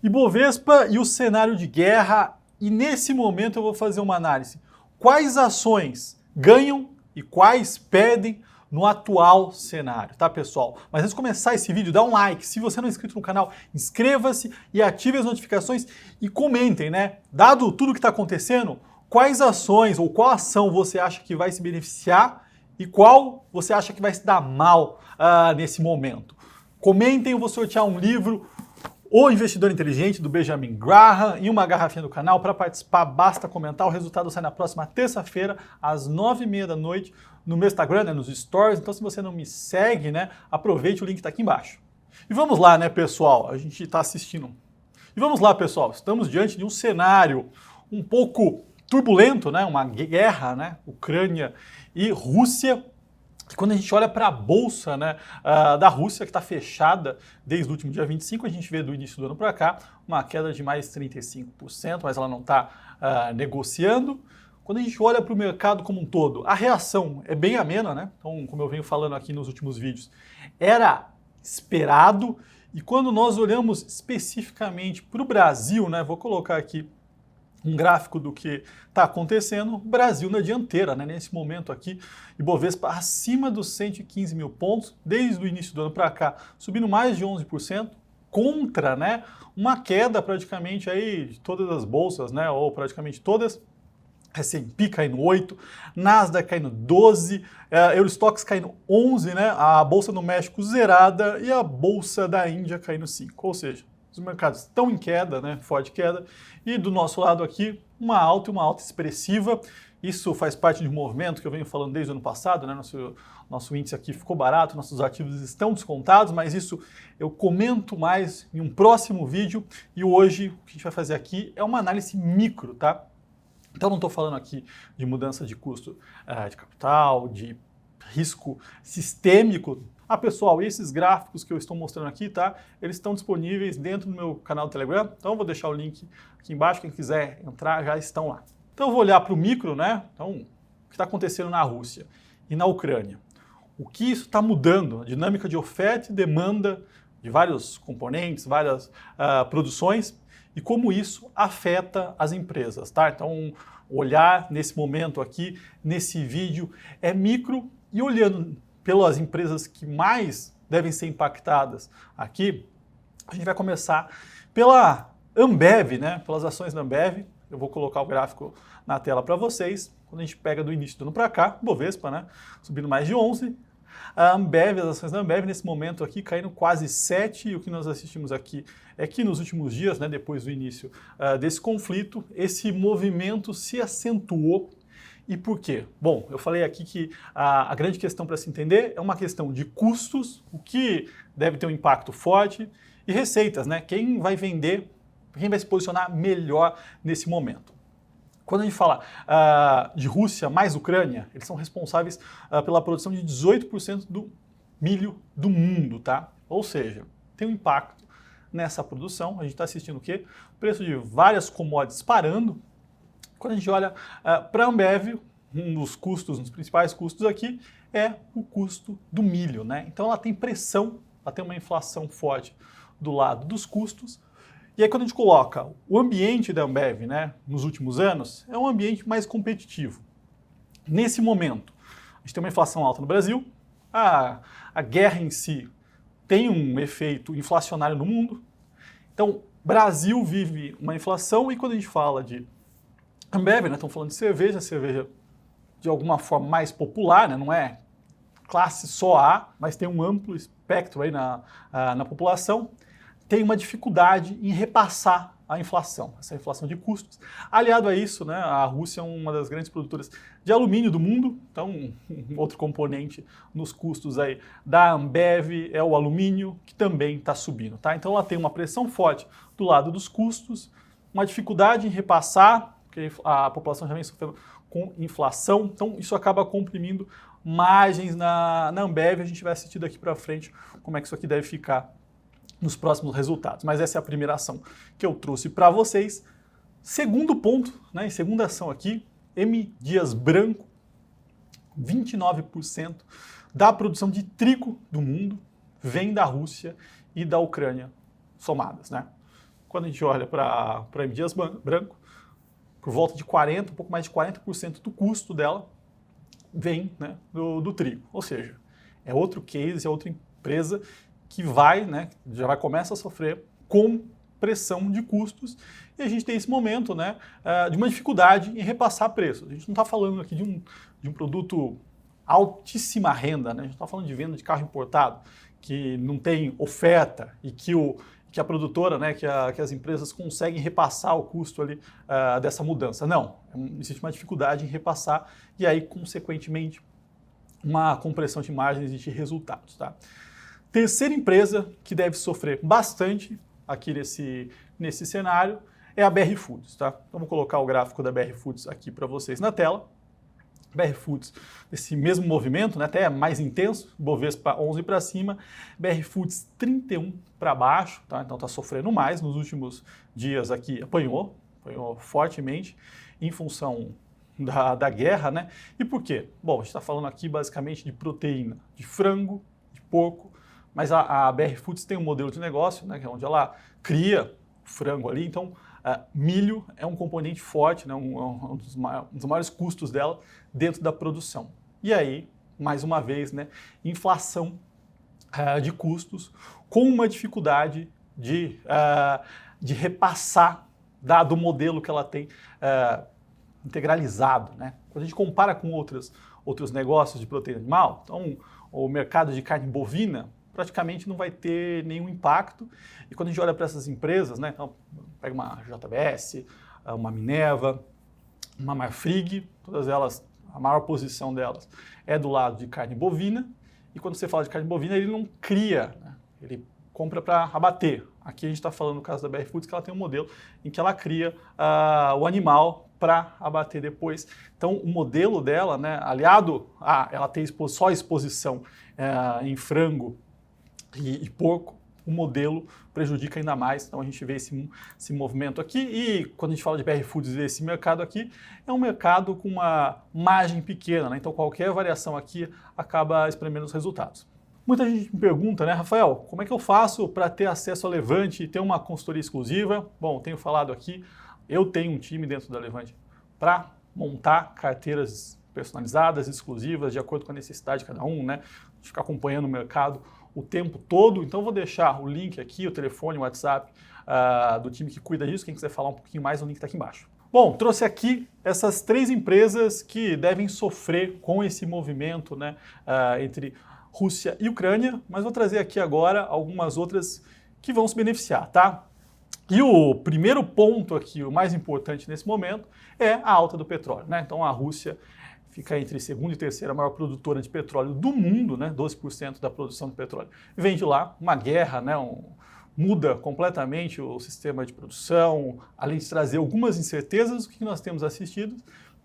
Ibovespa e o cenário de guerra, e nesse momento eu vou fazer uma análise. Quais ações ganham e quais perdem no atual cenário, tá, pessoal? Mas antes de começar esse vídeo, dá um like. Se você não é inscrito no canal, inscreva-se e ative as notificações e comentem, né? Dado tudo que está acontecendo, quais ações ou qual ação você acha que vai se beneficiar e qual você acha que vai se dar mal nesse momento. Comentem, eu vou sortear um livro, O Investidor Inteligente, do Benjamin Graham, e uma garrafinha do canal. Para participar, basta comentar. O resultado sai na próxima terça-feira, às 9h30 da noite, no meu Instagram, né, nos Stories. Então, se você não me segue, né, aproveite, o link está aqui embaixo. E vamos lá, né, pessoal? A gente está assistindo. E vamos lá, pessoal. Estamos diante de um cenário um pouco turbulento, né? Uma guerra, né? Ucrânia e Rússia. Quando a gente olha para a bolsa, né, da Rússia, que está fechada desde o último dia 25, a gente vê do início do ano para cá uma queda de mais 35%, mas ela não está negociando. Quando a gente olha para o mercado como um todo, a reação é bem amena, né? Então, como eu venho falando aqui nos últimos vídeos, era esperado. E quando nós olhamos especificamente para o Brasil, né, vou colocar aqui um gráfico do que está acontecendo, Brasil na dianteira, né? Nesse momento aqui, Ibovespa acima dos 115 mil pontos, desde o início do ano para cá, subindo mais de 11%, contra, né, uma queda praticamente aí de todas as bolsas, né, ou praticamente todas. S&P caindo 8%, Nasdaq caindo 12%, Eurostoxx caindo 11%, né, a Bolsa do México zerada e a Bolsa da Índia caindo 5%, ou seja, os mercados estão em queda, né, forte queda, e do nosso lado aqui, uma alta expressiva. Isso faz parte de um movimento que eu venho falando desde o ano passado, né, nosso índice aqui ficou barato, nossos ativos estão descontados, mas isso eu comento mais em um próximo vídeo, e hoje o que a gente vai fazer aqui é uma análise micro, tá? Então não estou falando aqui de mudança de custo de capital, de risco sistêmico. Pessoal, esses gráficos que eu estou mostrando aqui, tá? Eles estão disponíveis dentro do meu canal do Telegram. Então eu vou deixar o link aqui embaixo, quem quiser entrar já estão lá. Então eu vou olhar para o micro, né? Então, o que está acontecendo na Rússia e na Ucrânia. O que isso está mudando? A dinâmica de oferta e demanda de vários componentes, várias produções, e como isso afeta as empresas, tá? Então, olhar nesse momento aqui, nesse vídeo, é micro, e olhando pelas empresas que mais devem ser impactadas aqui, a gente vai começar pela Ambev, né? Pelas ações da Ambev. Eu vou colocar o gráfico na tela para vocês. Quando a gente pega do início do ano para cá, Bovespa, né? Subindo mais de 11%. A Ambev, as ações da Ambev nesse momento aqui caindo quase 7%, e o que nós assistimos aqui é que nos últimos dias, né, depois do início desse conflito, esse movimento se acentuou. E por quê? Bom, eu falei aqui que a grande questão para se entender é uma questão de custos, o que deve ter um impacto forte, e receitas, né? Quem vai vender, quem vai se posicionar melhor nesse momento. Quando a gente fala de Rússia mais Ucrânia, eles são responsáveis pela produção de 18% do milho do mundo, tá? Ou seja, tem um impacto nessa produção. A gente está assistindo o quê? O preço de várias commodities parando. Quando a gente olha para a Ambev, um dos custos, um dos principais custos aqui, é o custo do milho, né? Então ela tem pressão, ela tem uma inflação forte do lado dos custos. E aí quando a gente coloca o ambiente da Ambev, né, nos últimos anos, é um ambiente mais competitivo. Nesse momento, a gente tem uma inflação alta no Brasil, a guerra em si tem um efeito inflacionário no mundo. Então, Brasil vive uma inflação, e quando a gente fala de Ambev, né, estamos falando de cerveja de alguma forma mais popular, né, não é classe só A, mas tem um amplo espectro aí na população, tem uma dificuldade em repassar a inflação, essa inflação de custos. Aliado a isso, né, a Rússia é uma das grandes produtoras de alumínio do mundo, então um outro componente nos custos aí da Ambev é o alumínio, que também está subindo, tá? Então ela tem uma pressão forte do lado dos custos, uma dificuldade em repassar, porque a população já vem sofrendo com inflação, então isso acaba comprimindo margens na Ambev. A gente vai assistir daqui para frente como é que isso aqui deve ficar nos próximos resultados. Mas essa é a primeira ação que eu trouxe para vocês. Segundo ponto, né, segunda ação aqui, M. Dias Branco, 29% da produção de trigo do mundo vem da Rússia e da Ucrânia somadas, né? quando a gente olha para a M. Dias Branco, por volta de 40%, um pouco mais de 40% do custo dela vem, né, do trigo. Ou seja, é outro case, é outra empresa que vai, né, já vai começar a sofrer com pressão de custos, e a gente tem esse momento, né, de uma dificuldade em repassar preços. A gente não está falando aqui de um produto altíssima renda, né? A gente está falando de venda de carro importado, que não tem oferta e que a produtora, né, que as empresas conseguem repassar o custo ali dessa mudança. Não, existe uma dificuldade em repassar e aí, consequentemente, uma compressão de margens e de resultados. Tá? Terceira empresa que deve sofrer bastante aqui nesse cenário é a BR Foods. Tá? Então, vou colocar o gráfico da BR Foods aqui para vocês na tela. BR Foods, esse mesmo movimento, né, até mais intenso, Bovespa 11 para cima, BR Foods 31 para baixo, tá? Então está sofrendo mais nos últimos dias aqui, apanhou fortemente em função da guerra, né? E por quê? Bom, a gente está falando aqui basicamente de proteína, de frango, de porco, mas a BR Foods tem um modelo de negócio, né, que é onde ela cria frango ali, então milho é um componente forte, né, um dos maiores custos dela dentro da produção. E aí, mais uma vez, né, inflação de custos com uma dificuldade de repassar, dado o modelo que ela tem integralizado. Né? Quando a gente compara com outros negócios de proteína animal, então o mercado de carne bovina praticamente não vai ter nenhum impacto. E quando a gente olha para essas empresas, né, então, pega uma JBS, uma Minerva, uma Marfrig, todas elas, a maior posição delas é do lado de carne bovina. E quando você fala de carne bovina, ele não cria, né, ele compra para abater. Aqui a gente está falando no caso da BR Foods que ela tem um modelo em que ela cria o animal para abater depois. Então, o modelo dela, né, aliado a ela ter só exposição em frango e porco, o modelo prejudica ainda mais. Então a gente vê esse movimento aqui e quando a gente fala de BR Foods, esse mercado aqui é um mercado com uma margem pequena, né? Então qualquer variação aqui acaba espremendo os resultados. Muita gente me pergunta, né, Rafael, como é que eu faço para ter acesso a Levante e ter uma consultoria exclusiva? Bom, tenho falado aqui, eu tenho um time dentro da Levante para montar carteiras personalizadas, exclusivas, de acordo com a necessidade de cada um, né? De ficar acompanhando o mercado o tempo todo. Então vou deixar o link aqui, o telefone, o WhatsApp do time que cuida disso. Quem quiser falar um pouquinho mais, o link está aqui embaixo. Bom, trouxe aqui essas 3 empresas que devem sofrer com esse movimento, né, entre Rússia e Ucrânia, mas vou trazer aqui agora algumas outras que vão se beneficiar, tá? E o primeiro ponto aqui, o mais importante nesse momento, é a alta do petróleo, né? Então a Rússia fica entre segunda e terceira maior produtora de petróleo do mundo, né? 12% da produção de petróleo vem de lá. Uma guerra, né? Muda completamente o sistema de produção, além de trazer algumas incertezas. O que nós temos assistido?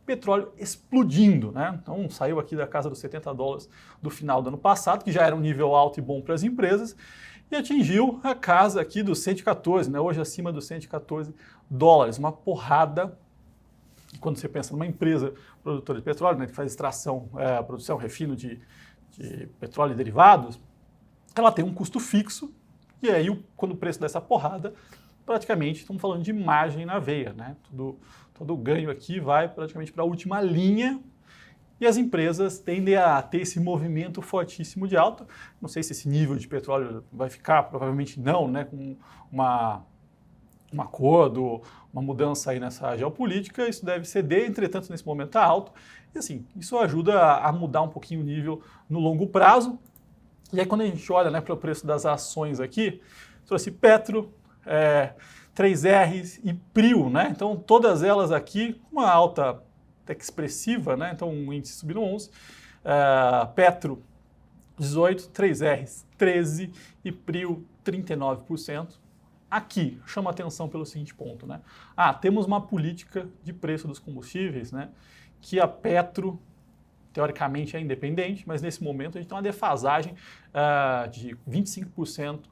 Petróleo explodindo, né? Então saiu aqui da casa dos $70 do final do ano passado, que já era um nível alto e bom para as empresas, e atingiu a casa aqui dos 114, né? Hoje acima dos $114. Uma porrada. E quando você pensa numa empresa produtora de petróleo, né, que faz extração, produção, refino de petróleo e derivados, ela tem um custo fixo, e aí quando o preço dessa porrada, praticamente estamos falando de margem na veia, né? Todo o ganho aqui vai praticamente para a última linha, e as empresas tendem a ter esse movimento fortíssimo de alta. Não sei se esse nível de petróleo vai ficar, provavelmente não, né, com um acordo, uma mudança aí nessa geopolítica, isso deve ceder, entretanto, nesse momento está alto. E assim, isso ajuda a mudar um pouquinho o nível no longo prazo. E aí quando a gente olha, né, para o preço das ações aqui, trouxe Petro, 3Rs e Prio, né? Então todas elas aqui, uma alta até que expressiva, né? Então um índice subindo 11, Petro 18, 3Rs 13 e Prio 39%. Aqui, chama atenção pelo seguinte ponto, né? Temos uma política de preço dos combustíveis, né? Que a Petro, teoricamente, é independente, mas nesse momento a gente tem uma defasagem de 25%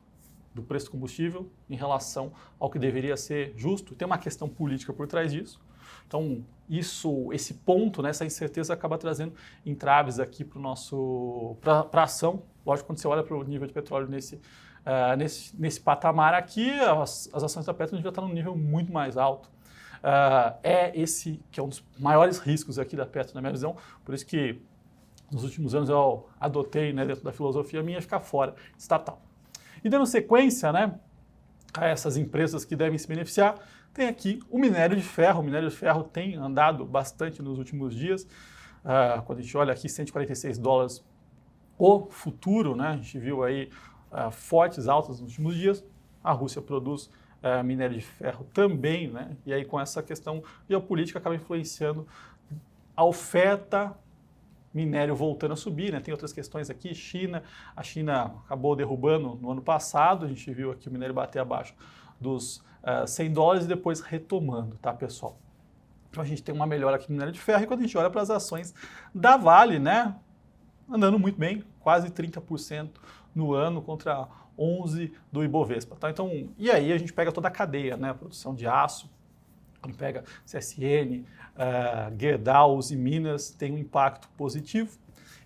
do preço do combustível em relação ao que deveria ser justo. Tem uma questão política por trás disso. Então, esse ponto, né, essa incerteza acaba trazendo entraves aqui para a ação. Lógico, quando você olha para o nível de petróleo nesse patamar aqui, as ações da Petro já estão num nível muito mais alto. Esse que é um dos maiores riscos aqui da Petro, na minha visão, por isso que nos últimos anos eu adotei, né, dentro da filosofia minha, ficar fora estatal. E dando sequência, né, a essas empresas que devem se beneficiar, tem aqui o minério de ferro. O minério de ferro tem andado bastante nos últimos dias. Quando a gente olha aqui, $146 o futuro, né, a gente viu aí fortes altas nos últimos dias. A Rússia produz minério de ferro também, né, e aí com essa questão geopolítica acaba influenciando a oferta, minério voltando a subir, né? Tem outras questões aqui, a China acabou derrubando no ano passado, a gente viu aqui o minério bater abaixo dos $100 e depois retomando, tá, pessoal? Então a gente tem uma melhora aqui no minério de ferro e quando a gente olha para as ações da Vale, né, andando muito bem, quase 30% no ano contra 11% do Ibovespa, tá? Então, e aí a gente pega toda a cadeia, né, a produção de aço, quando pega CSN, Gerdau, e Minas, tem um impacto positivo.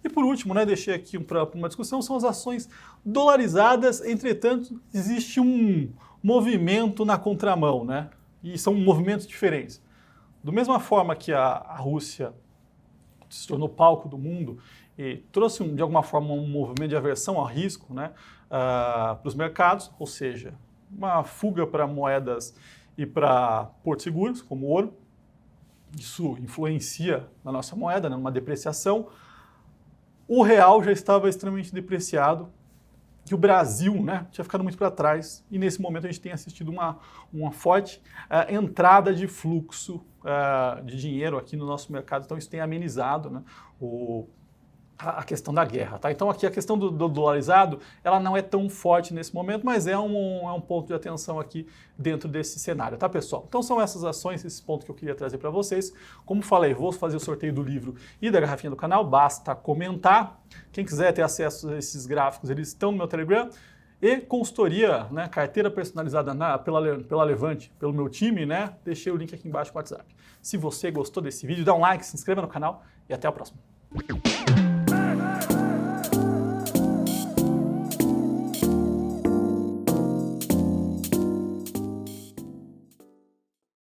E por último, né, deixei aqui para uma discussão, são as ações dolarizadas, entretanto, existe um movimento na contramão, né? E são movimentos diferentes. Da mesma forma que a Rússia se tornou palco do mundo e trouxe, de alguma forma, um movimento de aversão ao risco, né, para os mercados, ou seja, uma fuga para moedas e para portos seguros, como o ouro. Isso influencia na nossa moeda, né, numa depreciação. O real já estava extremamente depreciado, que o Brasil, né, tinha ficado muito para trás, e nesse momento a gente tem assistido uma forte entrada de fluxo de dinheiro aqui no nosso mercado, então isso tem amenizado, né, a questão da guerra, tá? Então aqui a questão do dolarizado, ela não é tão forte nesse momento, mas é um ponto de atenção aqui dentro desse cenário, tá, pessoal? Então são essas ações, esses pontos que eu queria trazer para vocês. Como falei, vou fazer o sorteio do livro e da garrafinha do canal, basta comentar. Quem quiser ter acesso a esses gráficos, eles estão no meu Telegram. E consultoria, né, carteira personalizada pela Levante, pelo meu time, né? Deixei o link aqui embaixo no WhatsApp. Se você gostou desse vídeo, dá um like, se inscreva no canal e até a próxima.